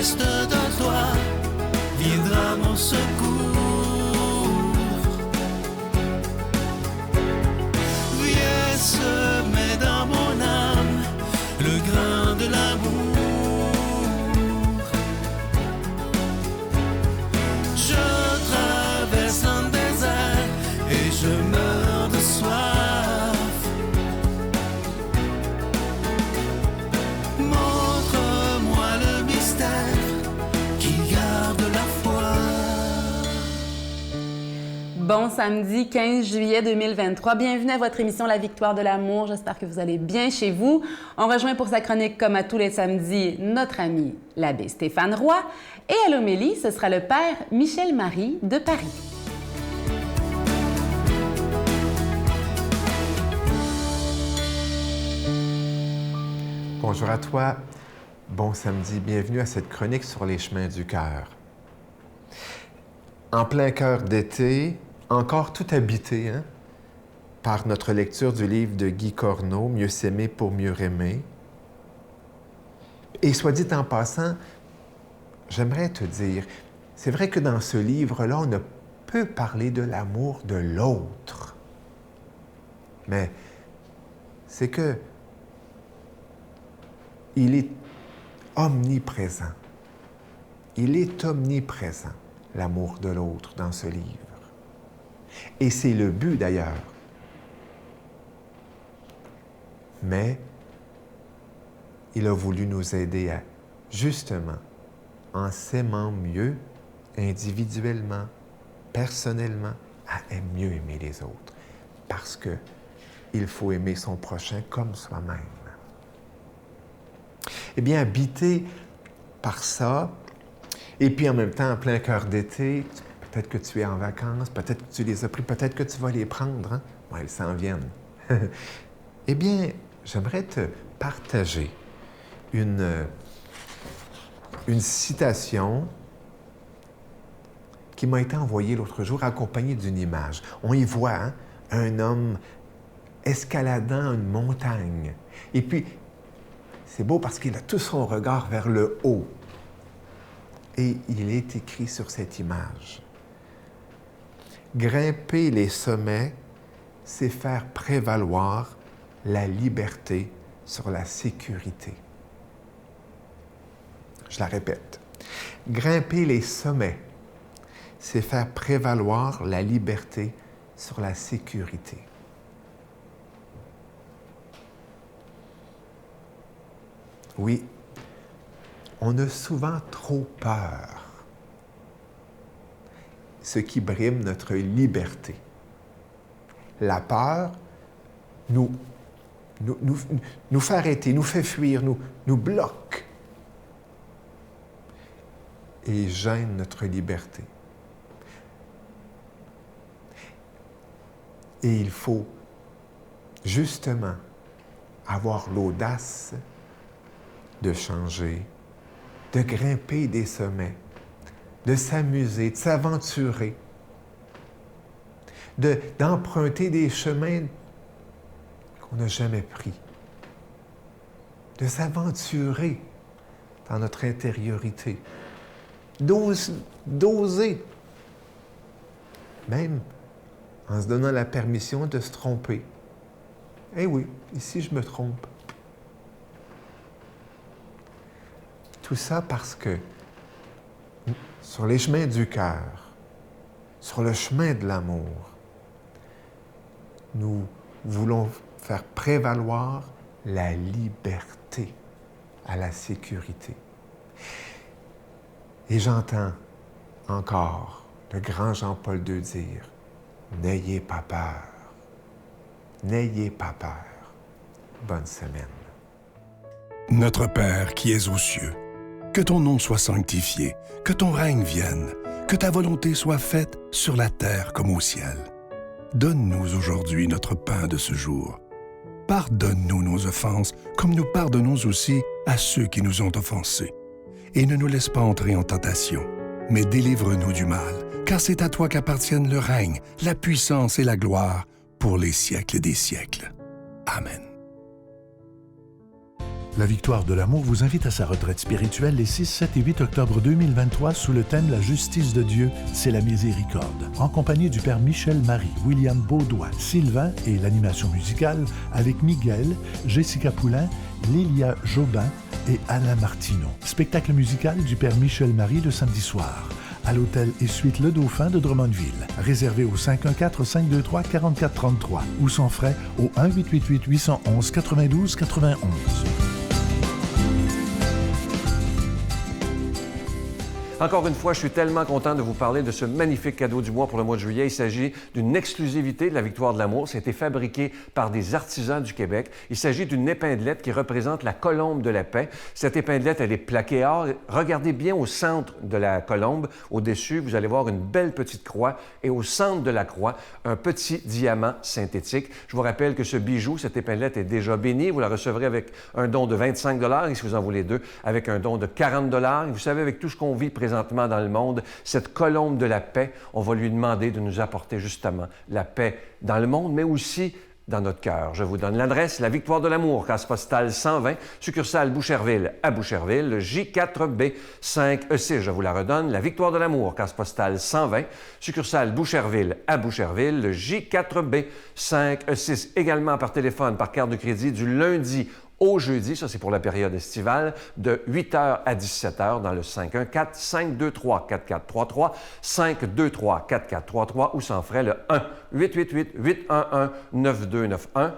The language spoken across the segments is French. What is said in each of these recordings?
geste de toi viendra mon secours. Viens semer dans mon âme le grain de l'amour. Je traverse un désert et je meurs de soif. Montre-moi le mystère qui garde la foi. Bon samedi 15 juillet 2023. Bienvenue à votre émission La Victoire de l'amour. J'espère que vous allez bien chez vous. On rejoint pour sa chronique, comme à tous les samedis, notre ami l'abbé Stéphane Roy. Et à l'homélie, ce sera le père Michel-Marie de Paris. Bonjour à toi, bon samedi, bienvenue à cette chronique sur les chemins du cœur. En plein cœur d'été, encore tout habité par notre lecture du livre de Guy Corneau, Mieux s'aimer pour mieux aimer. Et soit dit en passant, j'aimerais te dire, c'est vrai que dans ce livre-là, on a peu parlé de l'amour de l'autre. Mais c'est que il est omniprésent. Il est omniprésent, l'amour de l'autre, dans ce livre. Et c'est le but, d'ailleurs. Mais il a voulu nous aider à, justement, en s'aimant mieux, individuellement, personnellement, à mieux aimer les autres. Parce qu'il faut aimer son prochain comme soi-même. Eh bien, habité par ça, et puis en même temps, en plein cœur d'été, peut-être que tu es en vacances, peut-être que tu les as pris, peut-être que tu vas les prendre, hein? Ouais, elles s'en viennent. Eh bien, j'aimerais te partager une citation qui m'a été envoyée l'autre jour, accompagnée d'une image. On y voit un homme escaladant une montagne. Et puis, c'est beau parce qu'il a tout son regard vers le haut. Et il est écrit sur cette image. Grimper les sommets, c'est faire prévaloir la liberté sur la sécurité. Je la répète. Grimper les sommets, c'est faire prévaloir la liberté sur la sécurité. Oui, on a souvent trop peur, ce qui brime notre liberté. La peur nous fait arrêter, nous fait fuir, nous bloque et gêne notre liberté. Et il faut justement avoir l'audace de changer, de grimper des sommets, de s'amuser, de s'aventurer, d'emprunter des chemins qu'on n'a jamais pris, de s'aventurer dans notre intériorité, d'oser, même en se donnant la permission de se tromper. Eh oui, ici je me trompe. Tout ça parce que sur les chemins du cœur, sur le chemin de l'amour, nous voulons faire prévaloir la liberté à la sécurité. Et j'entends encore le grand Jean-Paul II dire « N'ayez pas peur, n'ayez pas peur. » Bonne semaine. Notre Père qui es aux cieux, que ton nom soit sanctifié, que ton règne vienne, que ta volonté soit faite sur la terre comme au ciel. Donne-nous aujourd'hui notre pain de ce jour. Pardonne-nous nos offenses, comme nous pardonnons aussi à ceux qui nous ont offensés. Et ne nous laisse pas entrer en tentation, mais délivre-nous du mal, car c'est à toi qu'appartiennent le règne, la puissance et la gloire pour les siècles des siècles. Amen. La Victoire de l'amour vous invite à sa retraite spirituelle les 6, 7 et 8 octobre 2023 sous le thème « La justice de Dieu, c'est la miséricorde », en compagnie du Père Michel Marie, William Beaudoin, Sylvain et l'animation musicale avec Miguel, Jessica Poulain, Lilia Jobin et Alain Martineau. Spectacle musical du Père Michel Marie le samedi soir à l'hôtel et suite Le Dauphin de Drummondville. Réservé au 514-523-4433 ou sans frais au 1-888-811-92-91. Encore une fois, je suis tellement content de vous parler de ce magnifique cadeau du mois pour le mois de juillet. Il s'agit d'une exclusivité de la Victoire de l'amour. Ça a été fabriqué par des artisans du Québec. Il s'agit d'une épinglette qui représente la colombe de la paix. Cette épinglette, elle est plaquée or. Regardez bien au centre de la colombe. Au-dessus, vous allez voir une belle petite croix et au centre de la croix, un petit diamant synthétique. Je vous rappelle que ce bijou, cette épinglette est déjà bénie. Vous la recevrez avec un don de 25 $ et si vous en voulez deux, avec un don de 40 $. Et vous savez, avec tout ce qu'on vit présentement dans le monde, cette colombe de la paix, on va lui demander de nous apporter justement la paix dans le monde, mais aussi dans notre cœur. Je vous donne l'adresse, la Victoire de l'amour, case postale 120, succursale Boucherville à Boucherville, le J4B 5E6. Je vous la redonne, la Victoire de l'amour, case postale 120, succursale Boucherville à Boucherville, le J4B 5E6. Également par téléphone, par carte de crédit, du lundi au jeudi, ça c'est pour la période estivale, de 8h à 17h dans le 514-523-4433, 523-4433 ou sans frais le 1-888-811-9291,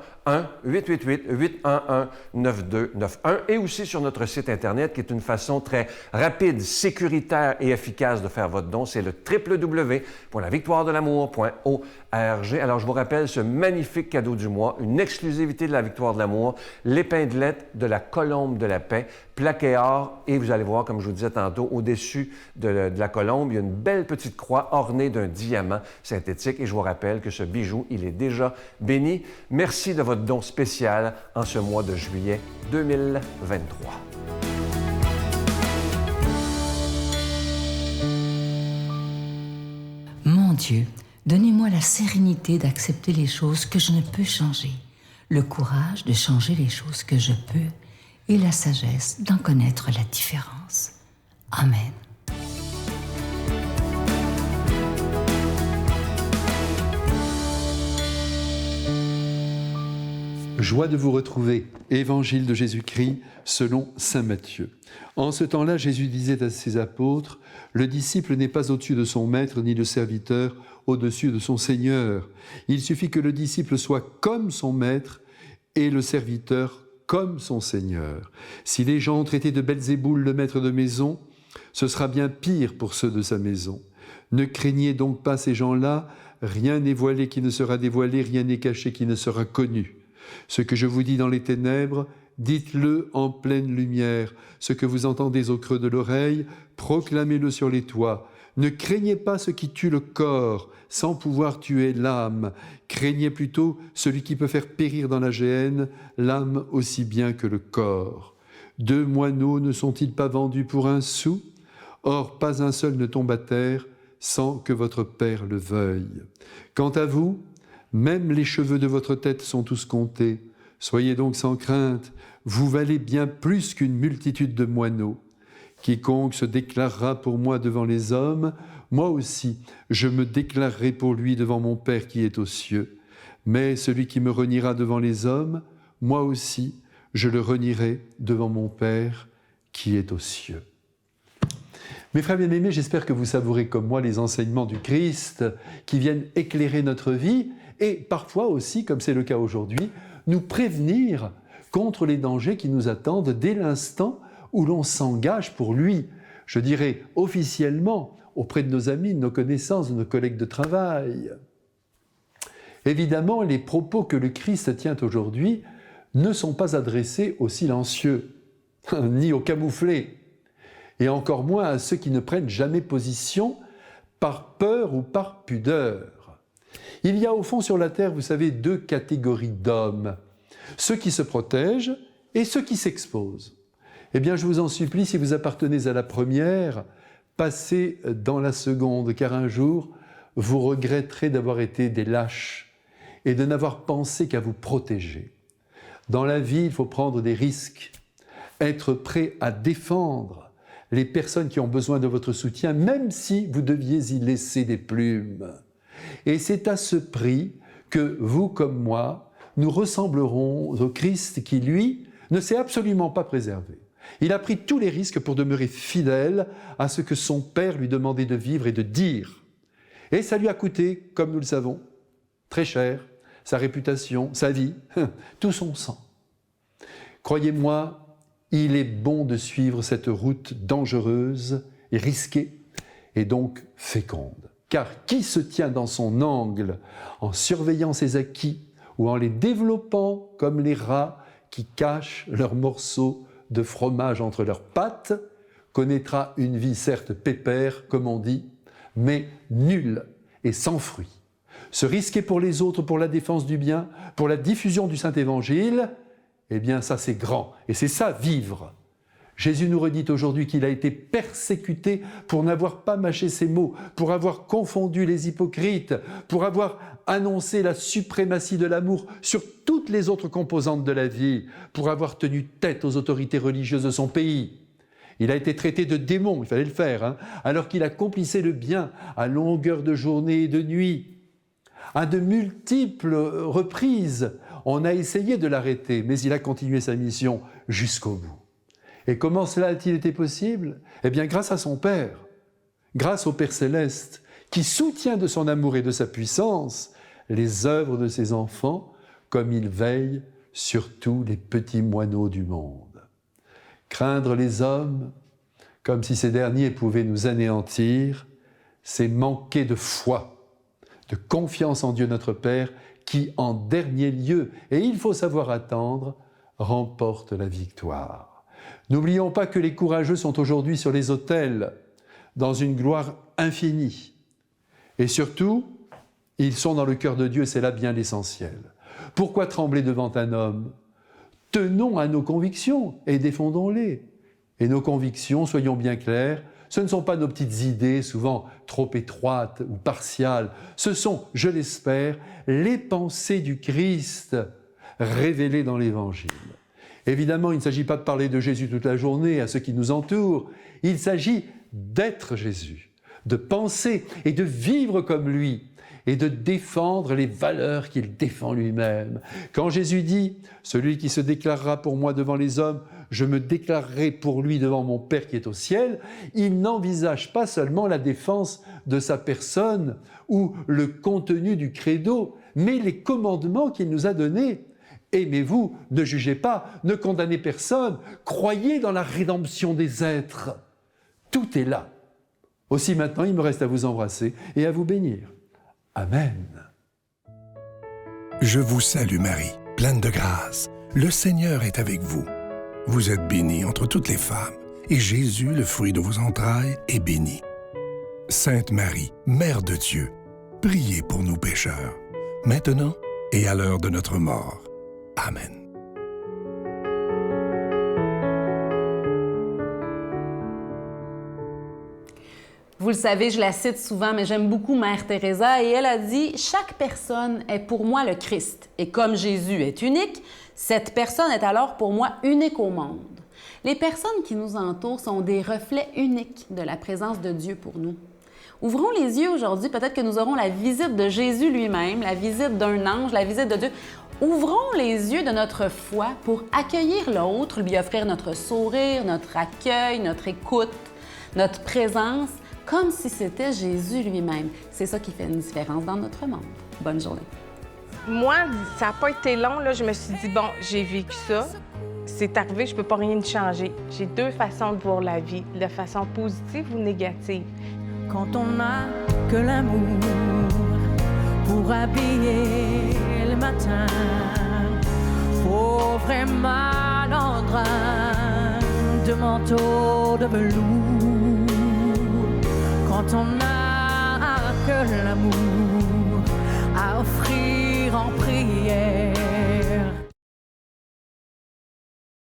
1-888-811-9291 et aussi sur notre site Internet qui est une façon très rapide, sécuritaire et efficace de faire votre don. C'est le www.lavictoiredelamour.org. Alors, je vous rappelle ce magnifique cadeau du mois, une exclusivité de la Victoire de l'amour, l'épinglette de la colombe de la paix, plaquée or, et vous allez voir, comme je vous disais tantôt, au-dessus de la colombe, il y a une belle petite croix ornée d'un diamant synthétique. Et je vous rappelle que ce bijou, il est déjà béni. Merci de votre don spécial en ce mois de juillet 2023. Mon Dieu, donnez-moi la sérénité d'accepter les choses que je ne peux changer, le courage de changer les choses que je peux et la sagesse d'en connaître la différence. Amen. Joie de vous retrouver. Évangile de Jésus-Christ selon saint Matthieu. En ce temps-là, Jésus disait à ses apôtres, « Le disciple n'est pas au-dessus de son maître, ni le serviteur au-dessus de son Seigneur. Il suffit que le disciple soit comme son maître et le serviteur comme son Seigneur. Si les gens ont traité de Belzéboul le maître de maison, ce sera bien pire pour ceux de sa maison. Ne craignez donc pas ces gens-là, rien n'est voilé qui ne sera dévoilé, rien n'est caché qui ne sera connu. Ce que je vous dis dans les ténèbres, dites-le en pleine lumière. Ce que vous entendez au creux de l'oreille, proclamez-le sur les toits. Ne craignez pas ce qui tue le corps, sans pouvoir tuer l'âme. Craignez plutôt celui qui peut faire périr dans la géhenne l'âme aussi bien que le corps. 2 moineaux ne sont-ils pas vendus pour 1 sou? Or, pas un seul ne tombe à terre sans que votre Père le veuille. Quant à vous, même les cheveux de votre tête sont tous comptés. Soyez donc sans crainte, vous valez bien plus qu'une multitude de moineaux. Quiconque se déclarera pour moi devant les hommes, moi aussi, je me déclarerai pour lui devant mon Père qui est aux cieux. Mais celui qui me reniera devant les hommes, moi aussi, je le renierai devant mon Père qui est aux cieux. » Mes frères bien-aimés, j'espère que vous savourez comme moi les enseignements du Christ qui viennent éclairer notre vie et parfois aussi, comme c'est le cas aujourd'hui, nous prévenir contre les dangers qui nous attendent dès l'instant où l'on s'engage pour lui, je dirais officiellement, auprès de nos amis, de nos connaissances, de nos collègues de travail. Évidemment, les propos que le Christ tient aujourd'hui ne sont pas adressés aux silencieux, ni aux camouflés, et encore moins à ceux qui ne prennent jamais position par peur ou par pudeur. Il y a au fond sur la terre, vous savez, 2 catégories d'hommes, ceux qui se protègent et ceux qui s'exposent. Eh bien, je vous en supplie, si vous appartenez à la première, passez dans la seconde, car un jour, vous regretterez d'avoir été des lâches et de n'avoir pensé qu'à vous protéger. Dans la vie, il faut prendre des risques. être prêt à défendre les personnes qui ont besoin de votre soutien, même si vous deviez y laisser des plumes. Et c'est à ce prix que vous comme moi, nous ressemblerons au Christ qui, lui, ne s'est absolument pas préservé. Il a pris tous les risques pour demeurer fidèle à ce que son Père lui demandait de vivre et de dire. Et ça lui a coûté, comme nous le savons, très cher, sa réputation, sa vie, tout son sang. Croyez-moi, il est bon de suivre cette route dangereuse et risquée, et donc féconde. Car qui se tient dans son angle en surveillant ses acquis ou en les développant comme les rats qui cachent leurs morceaux de fromage entre leurs pattes, connaîtra une vie certes pépère, comme on dit, mais nulle et sans fruit. Se risquer pour les autres, pour la défense du bien, pour la diffusion du Saint-Évangile, eh bien ça c'est grand, et c'est ça vivre. Jésus nous redit aujourd'hui qu'il a été persécuté pour n'avoir pas mâché ses mots, pour avoir confondu les hypocrites, pour avoir annoncé la suprématie de l'amour sur toutes les autres composantes de la vie, pour avoir tenu tête aux autorités religieuses de son pays. Il a été traité de démon, il fallait le faire, alors qu'il accomplissait le bien à longueur de journée et de nuit. À de multiples reprises, on a essayé de l'arrêter, mais il a continué sa mission jusqu'au bout. Et comment cela a-t-il été possible? Eh bien, grâce à son Père, grâce au Père Céleste, qui soutient de son amour et de sa puissance les œuvres de ses enfants, comme il veille sur tous les petits moineaux du monde. Craindre les hommes, comme si ces derniers pouvaient nous anéantir, c'est manquer de foi, de confiance en Dieu notre Père, qui, en dernier lieu, et il faut savoir attendre, remporte la victoire. N'oublions pas que les courageux sont aujourd'hui sur les autels, dans une gloire infinie. Et surtout, ils sont dans le cœur de Dieu, c'est là bien l'essentiel. Pourquoi trembler devant un homme? Tenons à nos convictions et défendons-les. Et nos convictions, soyons bien clairs, ce ne sont pas nos petites idées, souvent trop étroites ou partiales. Ce sont, je l'espère, les pensées du Christ révélées dans l'Évangile. Évidemment, il ne s'agit pas de parler de Jésus toute la journée à ceux qui nous entourent. Il s'agit d'être Jésus, de penser et de vivre comme lui et de défendre les valeurs qu'il défend lui-même. Quand Jésus dit « Celui qui se déclarera pour moi devant les hommes, je me déclarerai pour lui devant mon Père qui est au ciel », il n'envisage pas seulement la défense de sa personne ou le contenu du credo, mais les commandements qu'il nous a donnés. Aimez-vous, ne jugez pas, ne condamnez personne, croyez dans la rédemption des êtres. Tout est là. Aussi maintenant, il me reste à vous embrasser et à vous bénir. Amen. Je vous salue Marie, pleine de grâce. Le Seigneur est avec vous. Vous êtes bénie entre toutes les femmes, et Jésus, le fruit de vos entrailles, est béni. Sainte Marie, Mère de Dieu, priez pour nous pécheurs, maintenant et à l'heure de notre mort. Amen. Vous le savez, je la cite souvent, mais j'aime beaucoup Mère Teresa et elle a dit « Chaque personne est pour moi le Christ et comme Jésus est unique, cette personne est alors pour moi unique au monde. » Les personnes qui nous entourent sont des reflets uniques de la présence de Dieu pour nous. Ouvrons les yeux aujourd'hui, peut-être que nous aurons la visite de Jésus lui-même, la visite d'un ange, la visite de Dieu. Ouvrons les yeux de notre foi pour accueillir l'autre, lui offrir notre sourire, notre accueil, notre écoute, notre présence, comme si c'était Jésus lui-même. C'est ça qui fait une différence dans notre monde. Bonne journée. Moi, ça n'a pas été long. Là, je me suis dit, bon, j'ai vécu ça. C'est arrivé, je ne peux pas rien changer. J'ai deux façons de voir la vie, de façon positive ou négative. Quand on n'a que l'amour pour habiller le matin, pauvre et malandrin de manteau de velours. Quand on n'a que l'amour à offrir en prière